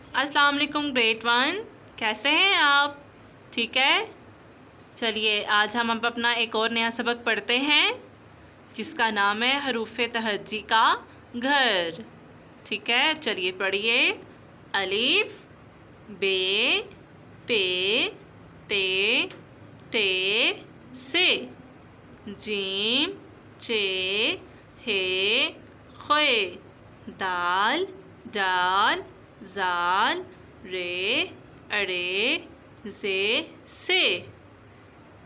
अस्सलाम वालेकुम grade one. कैसे हैं आप? ठीक है। चलिए आज हम अब अपना एक और नया सबक पढ़ते हैं जिसका नाम है हरूफ तहज्जी का घर। ठीक है, चलिए पढ़िए। अलिफ, बे, पे, ते, टे, से। जीम, चे, हे, खे। दाल, डाल, जाल, रे, अड़े, जे, से।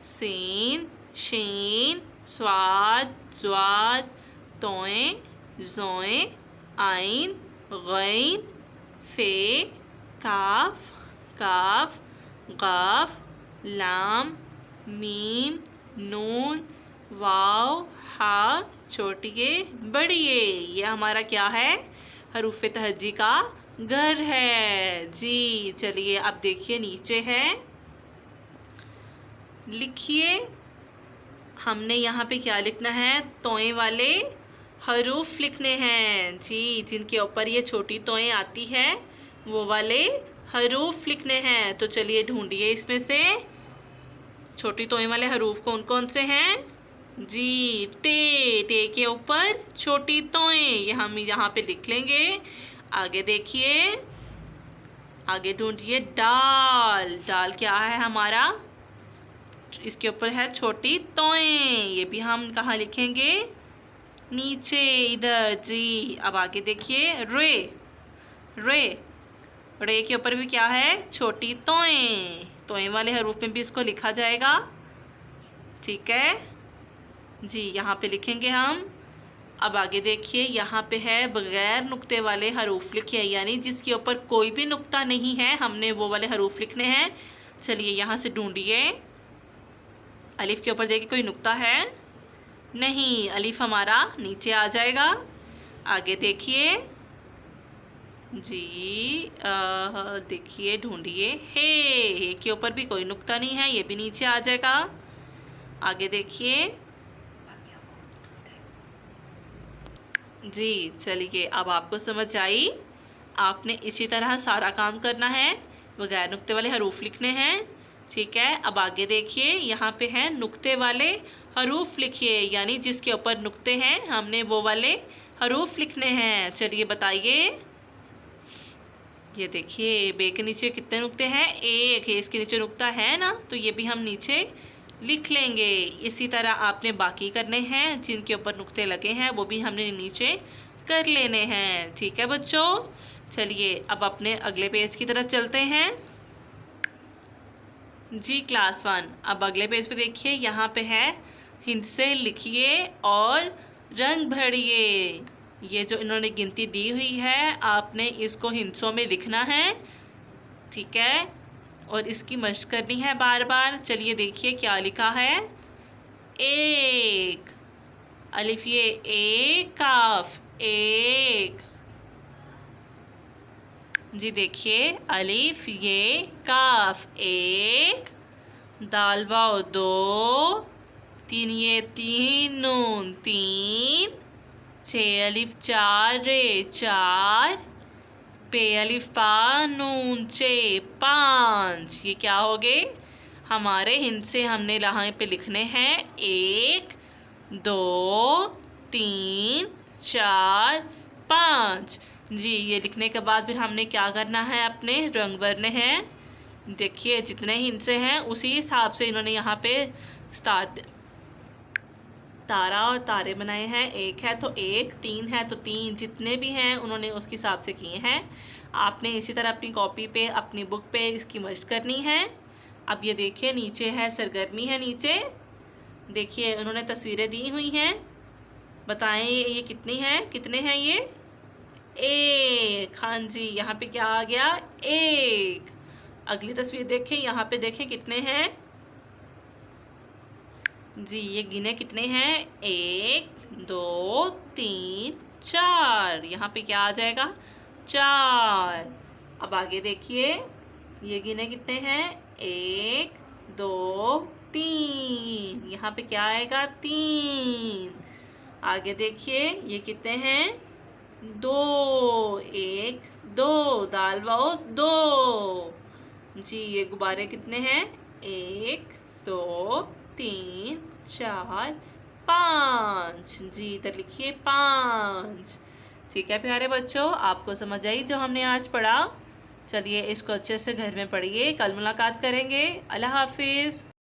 सीन, शीन, स्वाद, ज्वाद, तोए, जोए, आइन, गैन, फे, काफ, काफ, गाफ, लाम, मीम, नून, वाव, हा, छोटिए बड़िए। ये हमारा क्या है? हरूफ तहज्जी का घर है जी। चलिए अब देखिए नीचे है, लिखिए। हमने यहाँ पे क्या लिखना है? तोए वाले हरूफ लिखने हैं जी। जिनके ऊपर ये छोटी तोएं आती है वो वाले हरूफ लिखने हैं। तो चलिए ढूंढिए इसमें से छोटी तोएं वाले हरूफ कौन कौन से हैं जी। टे, टे के ऊपर छोटी तोएं, ये हम यहाँ पे लिख लेंगे। आगे देखिए, आगे ढूंढिए। डाल, डाल क्या है हमारा? इसके ऊपर है छोटी तोएं, ये भी हम कहाँ लिखेंगे? नीचे इधर जी। अब आगे देखिए। रे, रे, रे के ऊपर भी क्या है? छोटी तोएं। तोएं वाले हरूफ में भी इसको लिखा जाएगा। ठीक है जी, यहाँ पे लिखेंगे हम। अब आगे देखिए, यहाँ पे है बगैर नुक्ते वाले हरूफ लिखिए, यानी जिसके ऊपर कोई भी नुक्ता नहीं है, हमने वो वाले हरूफ लिखने हैं। चलिए यहाँ से ढूंढिए। अलिफ के ऊपर देखिए कोई नुक्ता है नहीं, अलिफ हमारा नीचे आ जाएगा। आगे देखिए जी, देखिए ढूंढिए। हे के ऊपर भी कोई नुक्ता नहीं है, ये भी नीचे आ जाएगा। आगे देखिए जी। चलिए अब आपको समझ आई। आपने इसी तरह सारा काम करना है, बगैर नुक्ते वाले हरूफ लिखने हैं। ठीक है, अब आगे देखिए, यहाँ पे है नुक्ते वाले हरूफ लिखिए, यानी जिसके ऊपर नुक्ते हैं हमने वो वाले हरूफ लिखने हैं। चलिए बताइए। ये देखिए, बे के नीचे कितने नुक्ते हैं? एक है। इसके नीचे नुक्ता है ना, तो ये भी हम नीचे लिख लेंगे। इसी तरह आपने बाकी करने हैं, जिनके ऊपर नुक्ते लगे हैं वो भी हमने नीचे कर लेने हैं। ठीक है बच्चों, चलिए अब अपने अगले पेज की तरफ चलते हैं जी। क्लास वन, अब अगले पेज पे देखिए, यहाँ पे है हिंसे लिखिए और रंग भरिए। ये जो इन्होंने गिनती दी हुई है, आपने इसको हिंसों में लिखना है। ठीक है, और इसकी मशक करनी है बार बार। चलिए देखिए क्या लिखा है। एक, अलिफ ये एक, काफ एक जी। देखिए अलिफ ये काफ एक, दाल वाव दो, तीन ये तीन, नून तीन, छे अलिफ चार रे चार, पे अलिफ पा नून चे पाँच। ये क्या हो गए हमारे? हिंसे हमने यहाँ पे लिखने हैं। एक, दो, तीन, चार, पाँच जी। ये लिखने के बाद फिर हमने क्या करना है? अपने रंग भरने हैं। देखिए जितने हिंसे हैं उसी हिसाब से इन्होंने यहाँ पे तारा और तारे बनाए हैं। एक है तो एक, तीन है तो तीन, जितने भी हैं उन्होंने उसके हिसाब से किए हैं। आपने इसी तरह अपनी कॉपी पे, अपनी बुक पे इसकी मशक करनी है। अब ये देखिए नीचे है सरगर्मी है। नीचे देखिए उन्होंने तस्वीरें दी हुई हैं। बताएं ये कितनी हैं? कितने हैं ये? एक। हाँ जी, यहाँ पे क्या आ गया? एक। अगली तस्वीर देखें, यहाँ पे देखें कितने हैं जी। ये गिने कितने हैं? एक, दो, तीन, चार। यहाँ पे क्या आ जाएगा? चार। अब आगे देखिए, ये गिने कितने हैं? एक, दो, तीन। यहाँ पे क्या आएगा? तीन। आगे देखिए ये कितने हैं? दो, एक, दो, दाल वाओ दो। जी ये गुब्बारे कितने हैं? एक, दो, तीन, चार, पाँच। जी इधर लिखिए 5। ठीक है प्यारे बच्चों, आपको समझ आई जो हमने आज पढ़ा? चलिए इसको अच्छे से घर में पढ़िए, कल मुलाकात करेंगे। अल्लाह हाफिज़।